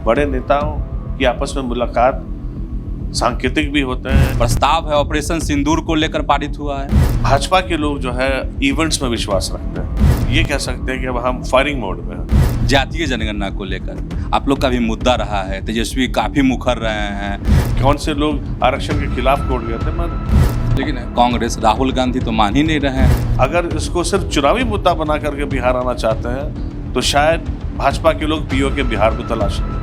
बड़े नेताओं की आपस में मुलाकात सांकेतिक भी होते हैं। प्रस्ताव है ऑपरेशन सिंदूर को लेकर पारित हुआ है। भाजपा के लोग जो है इवेंट्स में विश्वास रखते हैं। ये कह सकते हैं कि अब हम फायरिंग मोड में हैं। जातीय जनगणना को लेकर आप लोग का भी मुद्दा रहा है। तेजस्वी काफी मुखर रहे हैं। कौन से लोग आरक्षण के खिलाफ कोर्ट गए थे, लेकिन कांग्रेस राहुल गांधी तो मान ही नहीं रहे हैं। अगर इसको सिर्फ चुनावी मुद्दा बना करके बिहार आना चाहते हैं तो शायद भाजपा के लोग पीओ के बिहार को तलाश रहे।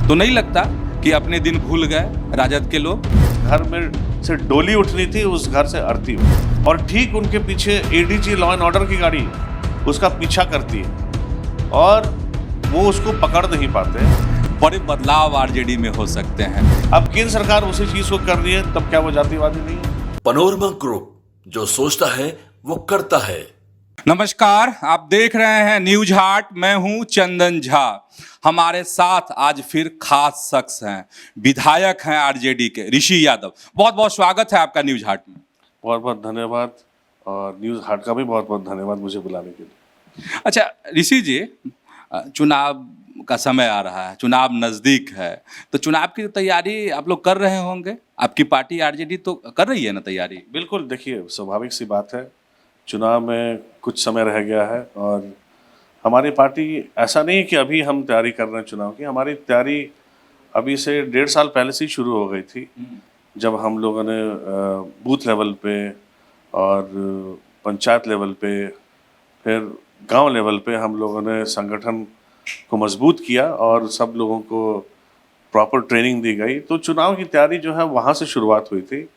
तो नहीं लगता कि अपने दिन भूल गए राजद के लोग? घर में से डोली उठनी थी, उस घर से आरती हुई और ठीक उनके पीछे एडीजी लॉ एंड ऑर्डर की गाड़ी उसका पीछा करती है और वो उसको पकड़ नहीं पाते। बड़े बदलाव आरजेडी में हो सकते हैं। अब केंद्र सरकार उसी चीज को कर रही है, तब क्या वो जातिवादी नहीं है? पनोरमा ग्रुप, जो सोचता है वो करता है। नमस्कार, आप देख रहे हैं न्यूज हाट। मैं हूं चंदन झा। हमारे साथ आज फिर खास शख्स हैं, विधायक हैं आरजेडी के, ऋषि यादव। बहुत बहुत स्वागत है आपका न्यूज हाट में। बहुत बहुत धन्यवाद और न्यूज हाट का भी बहुत बहुत धन्यवाद मुझे बुलाने के लिए। अच्छा ऋषि जी, चुनाव का समय आ रहा है, चुनाव नज़दीक है, तो चुनाव की तैयारी आप लोग कर रहे होंगे। आपकी पार्टी आरजेडी तो कर रही है ना तैयारी? बिल्कुल, देखिए स्वाभाविक सी बात है, चुनाव में कुछ समय रह गया है और हमारी पार्टी ऐसा नहीं कि अभी हम तैयारी कर रहे हैं चुनाव की। हमारी तैयारी अभी से 1.5 साल पहले से ही शुरू हो गई थी, जब हम लोगों ने बूथ लेवल पे और पंचायत लेवल पे, फिर गांव लेवल पे हम लोगों ने संगठन को मजबूत किया और सब लोगों को प्रॉपर ट्रेनिंग दी गई। तो चुनाव की तैयारी जो है वहाँ से शुरुआत हुई थी।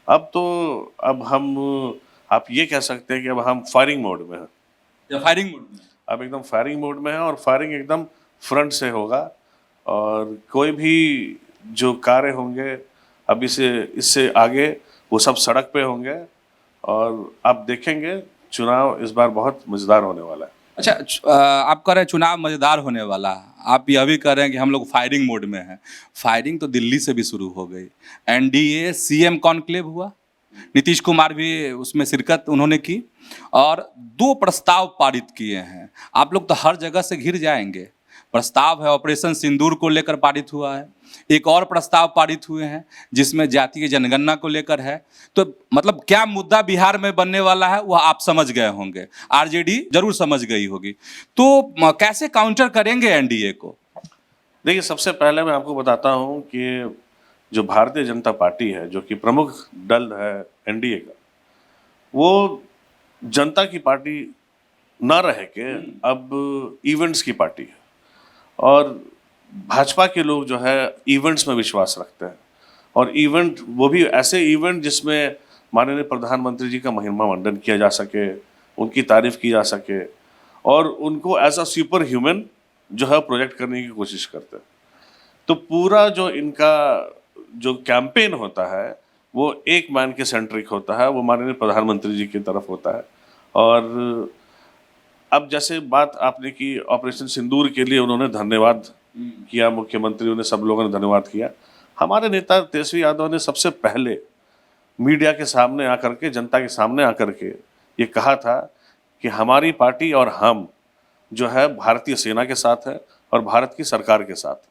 अब हम आप ये कह सकते हैं कि अब हम फायरिंग मोड में हैं। फायरिंग मोड में? अब एकदम फायरिंग मोड में है और फायरिंग एकदम फ्रंट से होगा और कोई भी जो कार्य होंगे अभी से इससे आगे वो सब सड़क पे होंगे और आप देखेंगे चुनाव इस बार बहुत मज़ेदार होने वाला है। अच्छा, आप कह रहे हैं चुनाव मज़ेदार होने वाला है, आप यह भी कह रहे हैं कि हम लोग फायरिंग मोड में हैं। फायरिंग तो दिल्ली से भी शुरू हो गई। एनडीए सीएम कॉन्क्लेव हुआ, नीतीश कुमार भी उसमें शिरकत उन्होंने की और 2 प्रस्ताव पारित किए हैं। आप लोग तो हर जगह से घिर जाएंगे। प्रस्ताव है ऑपरेशन सिंदूर को लेकर पारित हुआ है, एक और प्रस्ताव पारित हुए हैं जिसमें जातीय जनगणना को लेकर है। तो मतलब क्या मुद्दा बिहार में बनने वाला है वह आप समझ गए होंगे, आरजेडी जरूर समझ गई होगी। तो कैसे काउंटर करेंगे एनडीए को? देखिए, सबसे पहले मैं आपको बताता हूँ कि जो भारतीय जनता पार्टी है, जो कि प्रमुख दल है एनडीए का, वो जनता की पार्टी ना रह के अब इवेंट्स की पार्टी है और भाजपा के लोग जो है इवेंट्स में विश्वास रखते हैं और इवेंट वो भी ऐसे इवेंट जिसमें माननीय प्रधानमंत्री जी का महिमा मंडन किया जा सके, उनकी तारीफ की जा सके और उनको एज अ सुपर ह्यूमन जो है प्रोजेक्ट करने की कोशिश करते हैं। तो पूरा जो इनका जो कैंपेन होता है वो एक मैन के सेंट्रिक होता है, वो माननीय प्रधानमंत्री जी की तरफ होता है। और अब जैसे बात आपने की ऑपरेशन सिंदूर के लिए उन्होंने धन्यवाद किया, मुख्यमंत्रियों ने, सब लोगों ने धन्यवाद किया। हमारे नेता तेजस्वी यादव ने सबसे पहले मीडिया के सामने आकर के, जनता के सामने आकर के ये कहा था कि हमारी पार्टी और हम जो है भारतीय सेना के साथ है और भारत की सरकार के साथ।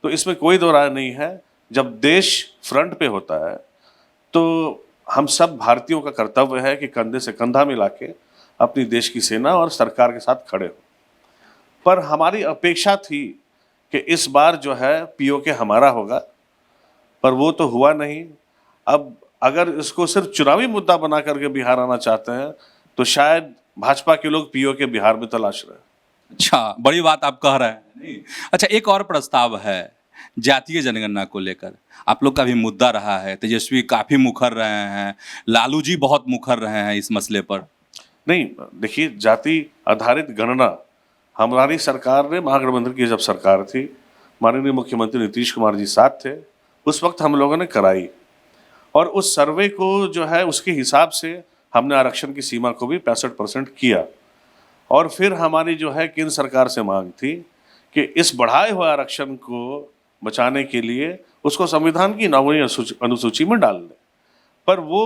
तो इसमें कोई दो राय नहीं है, जब देश फ्रंट पे होता है तो हम सब भारतीयों का कर्तव्य है कि कंधे से कंधा मिला के अपनी देश की सेना और सरकार के साथ खड़े हो। पर हमारी अपेक्षा थी कि इस बार जो है पीओके हमारा होगा, पर वो तो हुआ नहीं। अब अगर इसको सिर्फ चुनावी मुद्दा बना करके बिहार आना चाहते हैं तो शायद भाजपा के लोग पीओके बिहार में तलाश रहे हैं। अच्छा, बड़ी बात आप कह रहे हैं। अच्छा, एक और प्रस्ताव है जातीय जनगणना को लेकर, आप लोग का भी मुद्दा रहा है। तेजस्वी काफ़ी मुखर रहे हैं, लालू जी बहुत मुखर रहे हैं इस मसले पर। नहीं, देखिए, जाति आधारित गणना हमारी सरकार ने, महागठबंधन की जब सरकार थी, माननीय मुख्यमंत्री नीतीश कुमार जी साथ थे, उस वक्त हम लोगों ने कराई और उस सर्वे को जो है उसके हिसाब से हमने आरक्षण की सीमा को भी 65% किया। और फिर हमारी जो है केंद्र सरकार से मांग थी कि इस बढ़ाए हुए आरक्षण को बचाने के लिए उसको संविधान की 9वीं अनुसूची में डाल दें, पर वो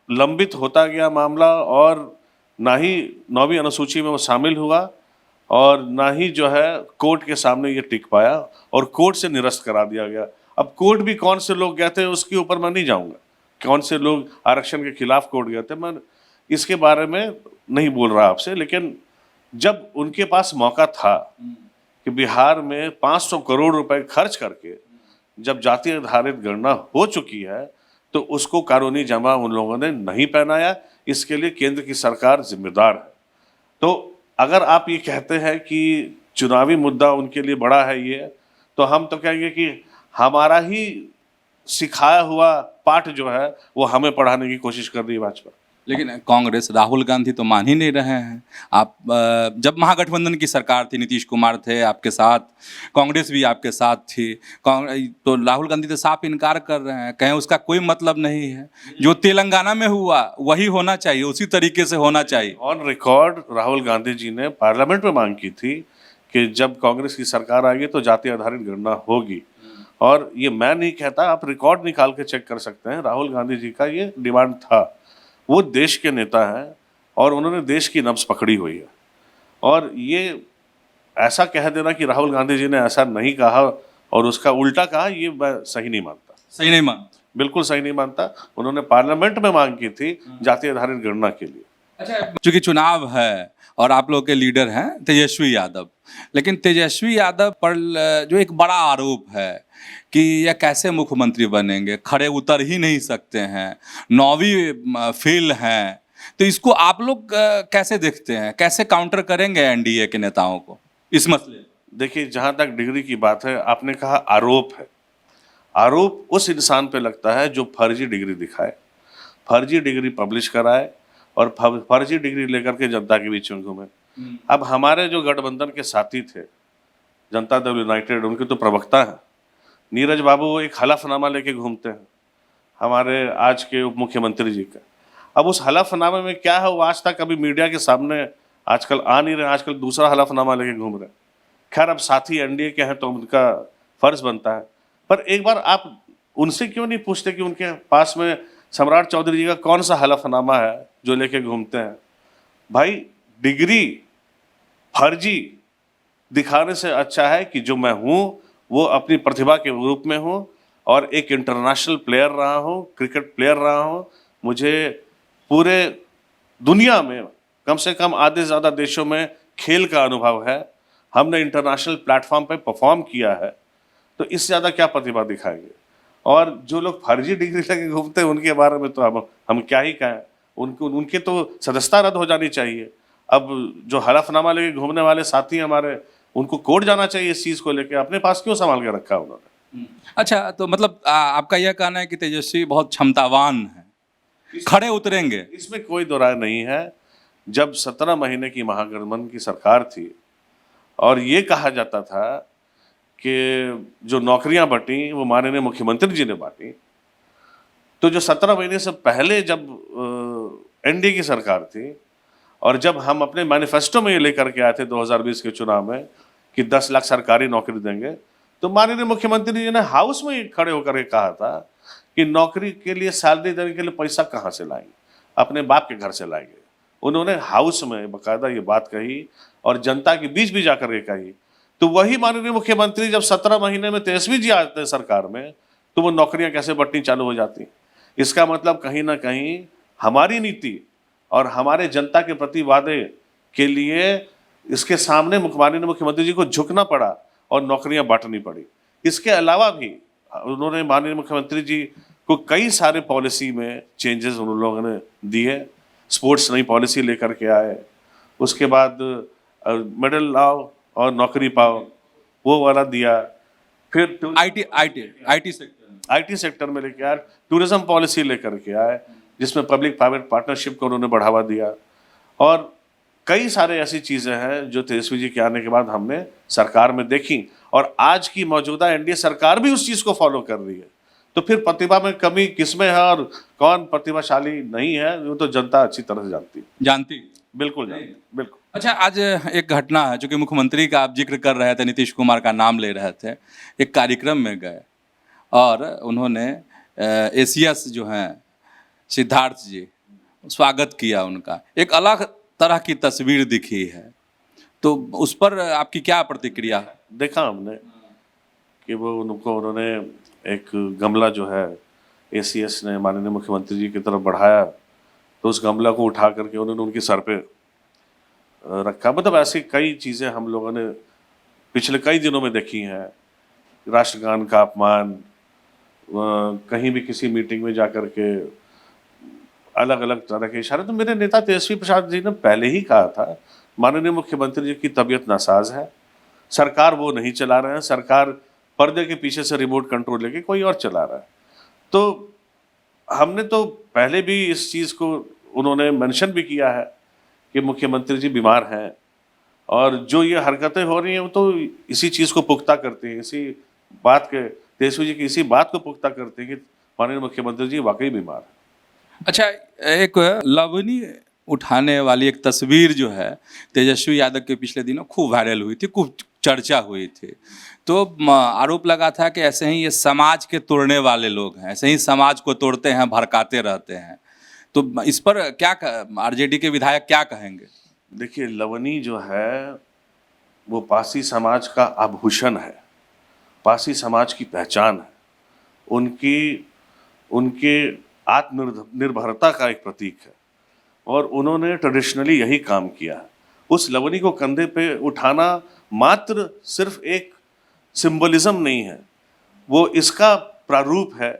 लंबित होता गया मामला और ना ही 9वीं अनुसूची में वो शामिल हुआ और ना ही जो है कोर्ट के सामने ये टिक पाया और कोर्ट से निरस्त करा दिया गया। अब कोर्ट भी कौन से लोग गए थे उसके ऊपर मैं नहीं जाऊंगा, कौन से लोग आरक्षण के खिलाफ कोर्ट गए थे, मैं इसके बारे में नहीं बोल रहा आपसे। लेकिन जब उनके पास मौका था कि बिहार में 500 करोड़ रुपए खर्च करके जब जाति आधारित गणना हो चुकी है तो उसको कानूनी जमा उन लोगों ने नहीं पहनाया, इसके लिए केंद्र की सरकार जिम्मेदार है। तो अगर आप ये कहते हैं कि चुनावी मुद्दा उनके लिए बड़ा है ये, तो हम तो कहेंगे कि हमारा ही सिखाया हुआ पाठ जो है वो हमें पढ़ाने की कोशिश कर रही है भाजपा। लेकिन कांग्रेस, राहुल गांधी तो मान ही नहीं रहे हैं। आप जब महागठबंधन की सरकार थी, नीतीश कुमार थे आपके साथ, कांग्रेस भी आपके साथ थी, तो राहुल गांधी तो साफ इनकार कर रहे हैं, कहें उसका कोई मतलब नहीं है, जो तेलंगाना में हुआ वही होना चाहिए, उसी तरीके से होना चाहिए। ऑन रिकॉर्ड राहुल गांधी जी ने पार्लियामेंट में मांग की थी कि जब कांग्रेस की सरकार आएगी तो जाति आधारित गणना होगी, और ये मैं नहीं कहता, आप रिकॉर्ड निकाल के चेक कर सकते हैं, राहुल गांधी जी का ये डिमांड था। वो देश के नेता हैं और उन्होंने देश की नब्ज पकड़ी हुई है, और ये ऐसा कह देना कि राहुल गांधी जी ने ऐसा नहीं कहा और उसका उल्टा कहा, ये मैं सही नहीं मानता। सही नहीं मान, बिल्कुल सही नहीं मानता। उन्होंने पार्लियामेंट में मांग की थी जाति आधारित गणना के लिए। अच्छा, चूंकि चुनाव है और आप लोग के लीडर हैं तेजस्वी यादव, लेकिन तेजस्वी यादव पर जो एक बड़ा आरोप है कि यह कैसे मुख्यमंत्री बनेंगे, खड़े उतर ही नहीं सकते हैं, 9वीं फेल हैं, तो इसको आप लोग कैसे देखते हैं, कैसे काउंटर करेंगे एनडीए के नेताओं को इस मसले? देखिए, जहाँ तक डिग्री की बात है, आपने कहा आरोप है, आरोप उस इंसान पे लगता है जो फर्जी डिग्री दिखाए, फर्जी डिग्री पब्लिश कराए और फर्जी डिग्री लेकर के जनता के बीच में घूमे। अब हमारे जो गठबंधन के साथी थे, जनता दल यूनाइटेड, उनके तो प्रवक्ता हैं नीरज बाबू, एक हलफनामा लेके घूमते हैं हमारे आज के उप मुख्यमंत्री जी का। अब उस हलफनामे में क्या है वो आज तक अभी मीडिया के सामने आजकल आ नहीं रहे, आजकल दूसरा हलफनामा लेके घूम रहे हैं। खैर, अब साथी एनडीए के हैं तो उनका फर्ज बनता है, पर एक बार आप उनसे क्यों नहीं पूछते कि उनके पास में सम्राट चौधरी जी का कौन सा हलफनामा है जो लेके घूमते हैं? भाई, डिग्री फर्जी दिखाने से अच्छा है कि जो मैं हूँ वो अपनी प्रतिभा के रूप में हूँ और एक इंटरनेशनल प्लेयर रहा हूँ, क्रिकेट प्लेयर रहा हूँ। मुझे पूरे दुनिया में कम से कम आधे से ज़्यादा देशों में खेल का अनुभव है, हमने इंटरनेशनल प्लेटफॉर्म पे परफॉर्म किया है, तो इससे ज़्यादा क्या प्रतिभा दिखाएंगे? और जो लोग फर्जी डिग्री लेके घूमते हैं उनके बारे में तो हम क्या ही कहें, उनके तो सदस्यता रद्द हो जानी चाहिए। अब जो हलफनामा लेके घूमने वाले साथी हमारे, उनको कोर्ट जाना चाहिए इस चीज़ को लेके, अपने पास क्यों संभाल के रखा उन्होंने? अच्छा, तो मतलब आपका यह कहना है कि तेजस्वी बहुत क्षमतावान है, खड़े उतरेंगे? इसमें कोई दो राय नहीं है। जब 17 महीने की महागठबंधन की सरकार थी और ये कहा जाता था कि जो नौकरियां बंटी वो माननीय मुख्यमंत्री जी ने बांटी, तो जो 17 महीने से पहले जब एनडीए की सरकार थी और जब हम अपने मैनिफेस्टो में ये लेकर के आए थे 2020 के चुनाव में कि 10 लाख सरकारी नौकरी देंगे, तो माननीय मुख्यमंत्री जी ने हाउस में खड़े होकर के कहा था कि नौकरी के लिए सैलरी देने के लिए पैसा कहाँ से लाएंगे, अपने बाप के घर से लाएंगे। उन्होंने हाउस में बाकायदा ये बात कही और जनता के बीच भी जाकर के कही। तो वही माननीय मुख्यमंत्री जब 17 महीने में तेजस्वी जी आते हैं सरकार में, तो वो नौकरियां कैसे बंटनी चालू हो जाती? इसका मतलब कहीं ना कहीं हमारी नीति और हमारे जनता के प्रति वादे के लिए इसके सामने माननीय मुख्यमंत्री जी को झुकना पड़ा और नौकरियां बांटनी पड़ी। इसके अलावा भी उन्होंने माननीय मुख्यमंत्री जी को कई सारे पॉलिसी में चेंजेस उन लोगों ने दिए। स्पोर्ट्स नई पॉलिसी लेकर के आए, उसके बाद मेडल लाओ और नौकरी पाओ वो वाला दिया, फिर आईटी सेक्टर में लेके आए, टूरिज्म पॉलिसी लेकर के आए जिसमें पब्लिक प्राइवेट पार्टनरशिप को उन्होंने बढ़ावा दिया, और कई सारे ऐसी चीज़ें हैं जो तेजस्वी जी के आने के बाद हमने सरकार में देखी, और आज की मौजूदा एनडीए सरकार भी उस चीज़ को फॉलो कर रही है। तो फिर प्रतिभा में कमी किसमें है और कौन प्रतिभाशाली नहीं है, वो तो जनता अच्छी तरह से जानती। बिल्कुल जानती, बिल्कुल। अच्छा, आज एक घटना है, चूंकि मुख्यमंत्री का आप जिक्र कर रहे थे, नीतीश कुमार का नाम ले रहे थे, एक कार्यक्रम में गए और उन्होंने एशियस जो हैं सिद्धार्थ जी, स्वागत किया उनका, एक अलग तरह की तस्वीर दिखी है। तो उस पर आपकी क्या प्रतिक्रिया? देखा हमने कि वो उन्होंने एक गमला जो है एसीएस ने माननीय मुख्यमंत्री जी की तरफ बढ़ाया, तो उस गमला को उठा करके उन्होंने उनके सर पे रखा। मतलब ऐसी कई चीज़ें हम लोगों ने पिछले कई दिनों में देखी हैं। राष्ट्रगान का अपमान, कहीं भी किसी मीटिंग में जाकर के अलग अलग तरह के इशारे। तो मेरे नेता तेजस्वी प्रसाद जी ने पहले ही कहा था, माननीय मुख्यमंत्री जी की तबीयत नासाज है, सरकार वो नहीं चला रहे हैं, सरकार पर्दे के पीछे से रिमोट कंट्रोल लेके कोई और चला रहा है। तो हमने तो पहले भी इस चीज़ को उन्होंने मेंशन भी किया है कि मुख्यमंत्री जी बीमार हैं, और जो ये हरकतें हो रही हैं वो तो इसी चीज़ को पुख्ता करती हैं, इसी बात के तेजस्वी जी की इसी बात को पुख्ता करते हैं कि माननीय मुख्यमंत्री जी वाकई बीमार हैं। अच्छा, एक लवनी उठाने वाली एक तस्वीर जो है तेजस्वी यादव के पिछले दिनों खूब वायरल हुई थी, खूब चर्चा हुई थी। तो आरोप लगा था कि ऐसे ही ये समाज के तोड़ने वाले लोग हैं, ऐसे ही समाज को तोड़ते हैं, भड़काते रहते हैं। तो इस पर क्या आरजेडी के विधायक क्या कहेंगे? देखिए, लवनी जो है वो पासी समाज का आभूषण है, पासी समाज की पहचान है, उनकी उनके आत्मनिर्भरता का एक प्रतीक है, और उन्होंने ट्रेडिशनली यही काम किया है। उस लवनी को कंधे पे उठाना मात्र सिर्फ एक सिंबलिज्म नहीं है, वो इसका प्रारूप है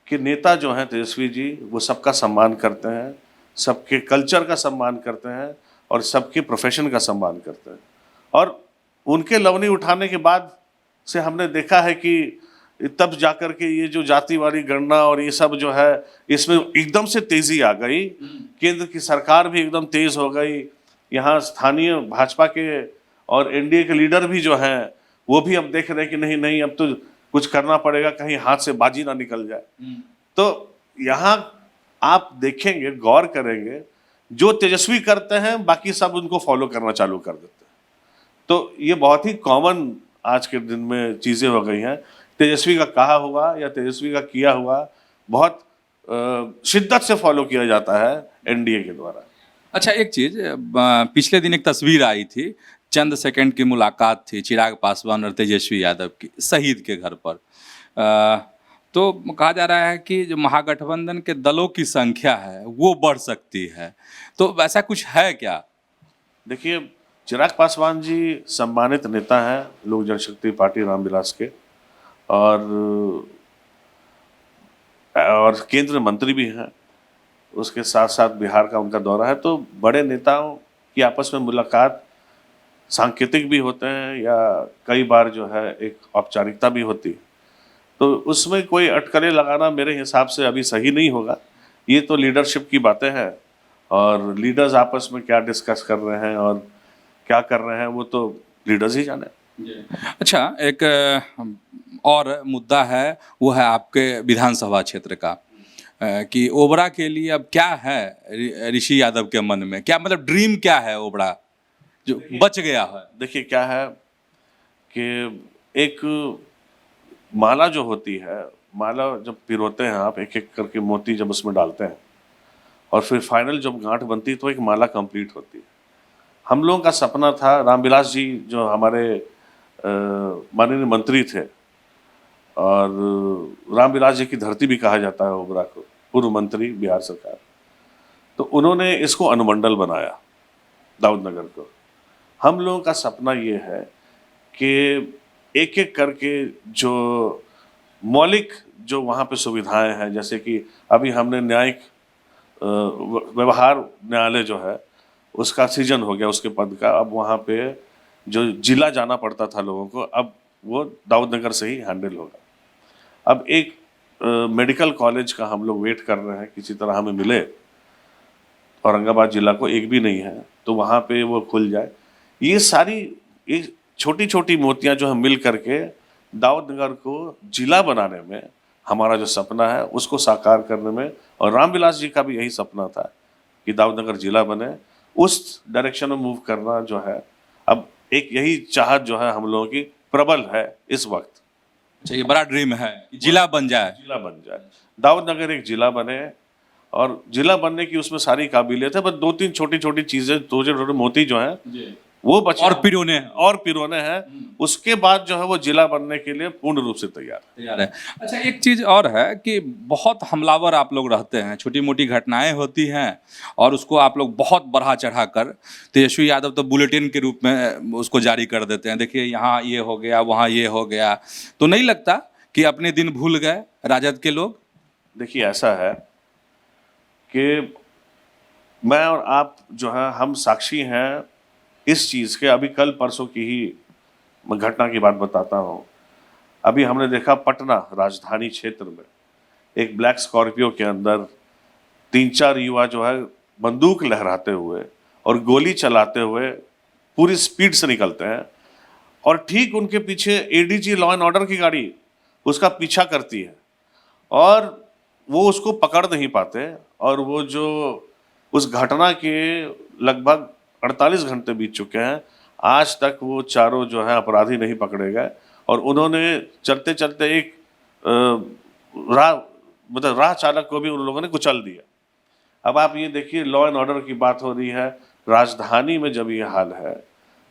कि नेता जो हैं तेजस्वी जी, वो सबका सम्मान करते हैं, सबके कल्चर का सम्मान करते हैं और सबके प्रोफेशन का सम्मान करते हैं। और उनके लवनी उठाने के बाद से हमने देखा है कि तब जाकर के ये जो जातिवादी गणना और ये सब जो है, इसमें एकदम से तेजी आ गई। केंद्र की सरकार भी एकदम तेज हो गई। यहाँ स्थानीय भाजपा के और एनडीए के लीडर भी जो हैं वो भी अब देख रहे हैं कि नहीं नहीं, अब तो कुछ करना पड़ेगा, कहीं हाथ से बाजी ना निकल जाए। तो यहाँ आप देखेंगे, गौर करेंगे, जो तेजस्वी करते हैं बाकी सब उनको फॉलो करना चालू कर देते हैं। तो ये बहुत ही कॉमन आज के दिन में चीज़ें हो गई हैं। तेजस्वी का कहा हुआ या तेजस्वी का किया हुआ बहुत शिद्दत से फॉलो किया जाता है एनडीए के द्वारा। अच्छा, एक चीज़, पिछले दिन एक तस्वीर आई थी, चंद सेकंड की मुलाकात थी चिराग पासवान और तेजस्वी यादव की शहीद के घर पर। तो कहा जा रहा है कि जो महागठबंधन के दलों की संख्या है वो बढ़ सकती है, तो वैसा कुछ है क्या? देखिए, चिराग पासवान जी सम्मानित नेता हैं लोक जनशक्ति पार्टी रामविलास के, और केंद्रीय मंत्री भी हैं। उसके साथ साथ बिहार का उनका दौरा है। तो बड़े नेताओं की आपस में मुलाकात सांकेतिक भी होते हैं या कई बार जो है एक औपचारिकता भी होती है। तो उसमें कोई अटकलें लगाना मेरे हिसाब से अभी सही नहीं होगा। ये तो लीडरशिप की बातें हैं, और लीडर्स आपस में क्या डिस्कस कर रहे हैं और क्या कर रहे हैं वो तो लीडर्स ही जाने। अच्छा, एक और मुद्दा है, वो है आपके विधानसभा क्षेत्र का, कि ओबरा के लिए अब क्या है ऋषि यादव के मन में, क्या मतलब ड्रीम क्या है ओबरा जो बच गया है? देखिए, क्या है कि एक माला जो होती है, माला जब पिरोते हैं आप, एक एक करके मोती जब उसमें डालते हैं और फिर फाइनल जब गांठ बनती है तो एक माला कंप्लीट होती है। हम लोगों का सपना था, रामविलास जी जो हमारे माननीय मंत्री थे, और रामविलास जी की धरती भी कहा जाता है ओबरा को, पूर्व मंत्री बिहार सरकार, तो उन्होंने इसको अनुमंडल बनाया दाऊदनगर को। हम लोगों का सपना ये है कि एक एक करके जो मौलिक जो वहाँ पे सुविधाएं हैं, जैसे कि अभी हमने न्यायिक व्यवहार न्यायालय जो है उसका सीजन हो गया उसके पद का। अब वहाँ पे जो जिला जाना पड़ता था लोगों को, अब वो दाऊदनगर से ही हैंडल होगा। अब एक मेडिकल कॉलेज का हम लोग वेट कर रहे हैं, किसी तरह हमें मिले। औरंगाबाद जिला को एक भी नहीं है, तो वहाँ पे वो खुल जाए। ये सारी ये छोटी छोटी मोतियाँ जो हम मिल करके दाऊदनगर को जिला बनाने में, हमारा जो सपना है उसको साकार करने में, और रामविलास जी का भी यही सपना था कि दाऊदनगर जिला बने, उस डायरेक्शन में मूव करना जो है, अब एक यही चाहत जो है हम लोगों की प्रबल है इस वक्त। अच्छा, ये बड़ा ड्रीम है, जिला बन जाए। जिला बन जाए, दाऊदनगर एक जिला बने, और जिला बनने की उसमें सारी काबिलियत है, बस दो तीन छोटी छोटी चीज़ें, दो छोटे मोती जो हैं वो बचे और पिरोने और पिरोने हैं। उसके बाद जो है वो जिला बनने के लिए पूर्ण रूप से तैयार है। तैयार है। अच्छा, एक चीज़ और है कि बहुत हमलावर आप लोग रहते हैं, छोटी मोटी घटनाएं होती हैं और उसको आप लोग बहुत बढ़ा चढ़ा कर, तेजस्वी यादव तो बुलेटिन के रूप में उसको जारी कर देते हैं, देखिए यहाँ ये हो गया, वहाँ ये हो गया। तो नहीं लगता कि अपने दिन भूल गए राजद के लोग? देखिए ऐसा है कि मैं और आप जो है हम साक्षी हैं इस चीज़ के। अभी कल परसों की ही मैं घटना की बात बताता हूँ। अभी हमने देखा पटना राजधानी क्षेत्र में एक ब्लैक स्कॉर्पियो के अंदर 3-4 युवा जो है बंदूक लहराते हुए और गोली चलाते हुए पूरी स्पीड से निकलते हैं और ठीक उनके पीछे एडीजी लॉ एंड ऑर्डर की गाड़ी उसका पीछा करती है और वो उसको पकड़ नहीं पाते। और वो जो उस घटना के लगभग 48 घंटे बीत चुके हैं, आज तक वो चारों जो है अपराधी नहीं पकड़े गए और उन्होंने चलते चलते एक राह चालक को भी उन लोगों ने कुचल दिया। अब आप ये देखिए, लॉ एंड ऑर्डर की बात हो रही है राजधानी में, जब ये हाल है।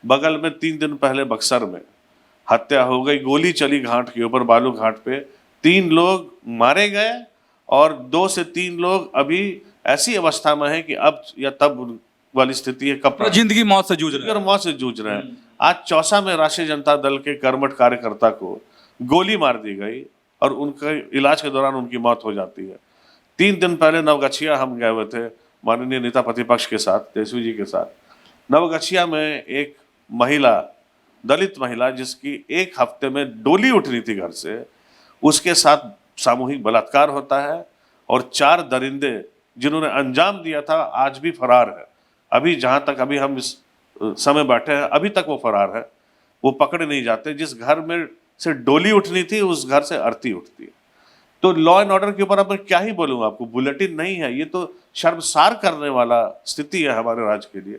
बगल में 3 दिन पहले बक्सर में हत्या हो गई, गोली चली घाट के ऊपर, बालू घाट पे 3 लोग मारे गए और 2 से 3 लोग अभी ऐसी अवस्था में है कि अब या तब वाली स्थिति है, कब जिंदगी मौत से जूझ रहे और मौत से जूझ रहे हैं। आज चौसा में राष्ट्रीय जनता दल के कर्मठ कार्यकर्ता को गोली मार दी गई और उनके इलाज के दौरान उनकी मौत हो जाती है। 3 दिन पहले नवगछिया हम गए हुए थे माननीय नेता प्रतिपक्ष के साथ, तेजस्वी जी के साथ। नवगछिया में एक महिला, दलित महिला, जिसकी एक हफ्ते में डोली उठ रही थी घर से, उसके साथ सामूहिक बलात्कार होता है और 4 दरिंदे जिन्होंने अंजाम दिया था आज भी फरार है। अभी जहां तक अभी हम इस समय बैठे हैं अभी तक वो फरार है, वो पकड़े नहीं जाते। जिस घर में से डोली उठनी थी उस घर से अर्थी उठती है। तो लॉ एंड ऑर्डर के ऊपर अब मैं क्या ही बोलूँ आपको, बुलेटिन नहीं है, ये तो शर्मसार करने वाला स्थिति है हमारे राज्य के लिए।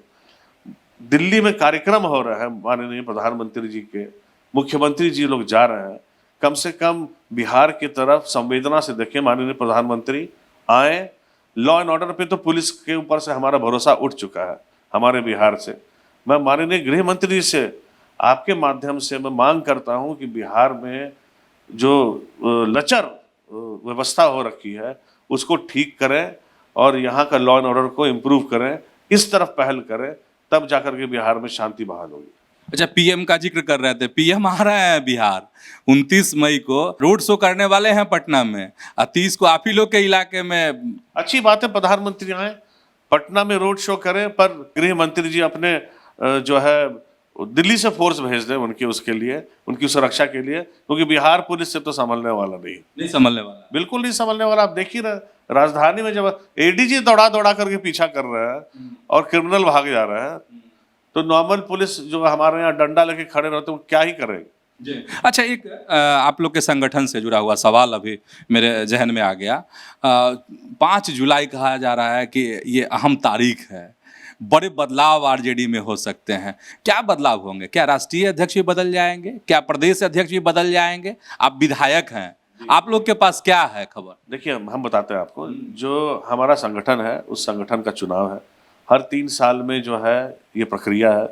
दिल्ली में कार्यक्रम हो रहा है, माननीय प्रधानमंत्री जी के, मुख्यमंत्री जी लोग जा रहे हैं। कम से कम बिहार की तरफ संवेदना से देखें, माननीय प्रधानमंत्री आए। लॉ एंड ऑर्डर पे तो पुलिस के ऊपर से हमारा भरोसा उठ चुका है हमारे बिहार से। मैं माननीय गृह मंत्री जी से आपके माध्यम से मैं मांग करता हूं कि बिहार में जो लचर व्यवस्था हो रखी है उसको ठीक करें और यहाँ का लॉ एंड ऑर्डर को इम्प्रूव करें, इस तरफ पहल करें, तब जाकर के बिहार में शांति बहाल होगी। अच्छा, पीएम का जिक्र कर रहे थे, पीएम आ रहे हैं बिहार 29 मई को, रोड शो करने वाले हैं पटना में, 30 को आप ही लोग के इलाके में। अच्छी बात है, प्रधानमंत्री आए पटना में रोड शो करें, पर गृह मंत्री जी अपने जो है दिल्ली से फोर्स भेज दें उनके, उसके लिए, उनकी सुरक्षा के लिए, क्योंकि बिहार पुलिस से तो संभलने वाला नहीं संभलने वाला, बिल्कुल नहीं संभलने वाला। आप देख ही रहे राजधानी में जब एडीजी दौड़ा दौड़ा करके पीछा कर रहे हैं और क्रिमिनल भाग जा रहे हैं, तो नॉर्मल पुलिस जो हमारे यहाँ डंडा लेके खड़े रहते हैं वो क्या ही करेंगे। अच्छा, एक आप लोग के संगठन से जुड़ा हुआ सवाल अभी मेरे जहन में आ गया। 5 जुलाई कहा जा रहा है कि ये अहम तारीख है, बड़े बदलाव आरजेडी में हो सकते हैं। क्या बदलाव होंगे? क्या राष्ट्रीय अध्यक्ष भी बदल जाएंगे? क्या प्रदेश अध्यक्ष भी बदल जाएंगे? आप विधायक हैं, आप लोग के पास क्या है खबर? देखिए, हम बताते हैं आपको, जो हमारा संगठन है उस संगठन का चुनाव है हर 3 साल में, जो है ये प्रक्रिया है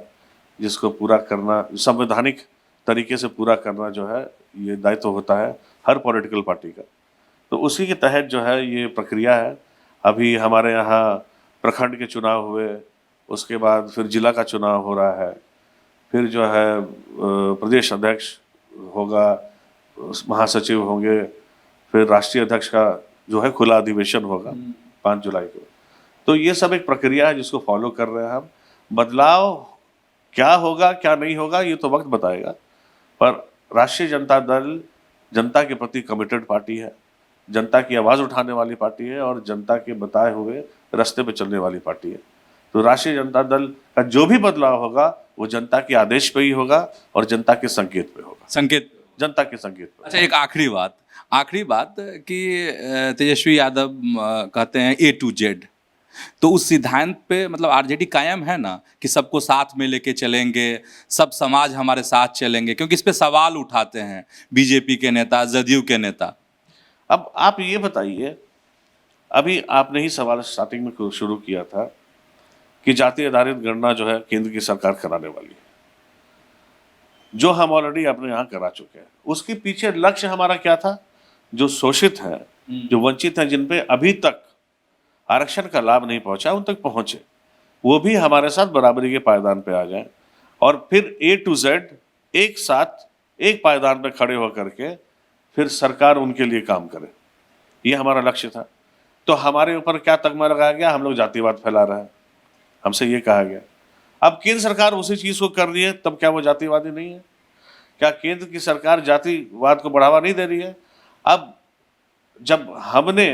जिसको पूरा करना, संवैधानिक तरीके से पूरा करना जो है ये दायित्व होता है हर पॉलिटिकल पार्टी का। तो उसी के तहत जो है ये प्रक्रिया है। अभी हमारे यहाँ प्रखंड के चुनाव हुए, उसके बाद फिर जिला का चुनाव हो रहा है, फिर जो है प्रदेश अध्यक्ष होगा, महासचिव होंगे, फिर राष्ट्रीय अध्यक्ष का जो है खुला अधिवेशन होगा 5 जुलाई को। तो ये सब एक प्रक्रिया है जिसको फॉलो कर रहे हैं हम। बदलाव क्या होगा क्या नहीं होगा ये तो वक्त बताएगा, पर राष्ट्रीय जनता दल जनता के प्रति कमिटेड पार्टी है, जनता की आवाज़ उठाने वाली पार्टी है और जनता के बताए हुए रास्ते पे चलने वाली पार्टी है। तो राष्ट्रीय जनता दल का जो भी बदलाव होगा वो जनता के आदेश पे ही होगा और जनता के संकेत पे होगा, जनता के संकेत पे। अच्छा, एक आखिरी बात कि तेजस्वी यादव कहते हैं A to Z, तो उस सिद्धांत पे मतलब आरजेडी कायम है ना कि सबको साथ में लेके चलेंगे, सब समाज हमारे साथ चलेंगे? क्योंकि इस पे सवाल उठाते हैं बीजेपी के नेता, जदयू के नेता। अब आप ये बताइए, अभी आपने ही सवाल स्टार्टिंग में शुरू किया था कि जाति आधारित गणना जो है केंद्र की सरकार कराने वाली है, जो हम ऑलरेडी अपने यहाँ करा चुके हैं। उसके पीछे लक्ष्य हमारा क्या था? जो शोषित हैं, जो वंचित हैं, जिन पे अभी तक आरक्षण का लाभ नहीं पहुंचा, उन तक पहुंचे, वो भी हमारे साथ बराबरी के पायदान पे आ जाए और फिर A to Z एक साथ एक पायदान पे खड़े होकर के फिर सरकार उनके लिए काम करे। ये हमारा लक्ष्य था। तो हमारे ऊपर क्या तगमा लगाया गया? हम लोग जातिवाद फैला रहे हैं, हमसे ये कहा गया। अब केंद्र सरकार उसी चीज को कर रही है, तब क्या वो जातिवादी नहीं है? क्या केंद्र की सरकार जातिवाद को बढ़ावा नहीं दे रही है? अब जब हमने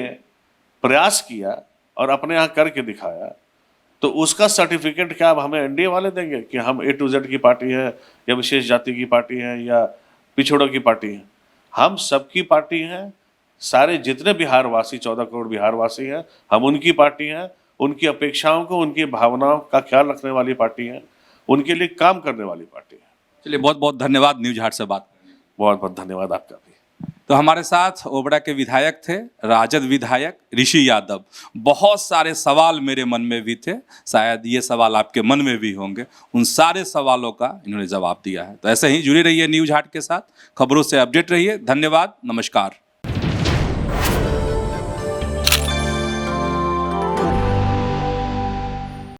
प्रयास किया और अपने यहाँ करके दिखाया, तो उसका सर्टिफिकेट क्या अब हमें एनडीए वाले देंगे कि हम A to Z की पार्टी है या विशेष जाति की पार्टी है या पिछड़ों की पार्टी है? हम सबकी पार्टी हैं। सारे जितने बिहारवासी 14 करोड़ बिहारवासी हैं, हम उनकी पार्टी हैं। उनकी अपेक्षाओं को, उनकी भावनाओं का ख्याल रखने वाली पार्टी है, उनके लिए काम करने वाली पार्टी है। चलिए, बहुत बहुत धन्यवाद न्यूज हाट से बात करने के लिए। बहुत बहुत धन्यवाद आपका भी। तो हमारे साथ ओबरा के विधायक थे, राजद विधायक ऋषि यादव। बहुत सारे सवाल मेरे मन में भी थे, शायद ये सवाल आपके मन में भी होंगे। उन सारे सवालों का इन्होंने जवाब दिया है। तो ऐसे ही जुड़े रहिए न्यूज हाट के साथ, खबरों से अपडेट रहिए। धन्यवाद, नमस्कार।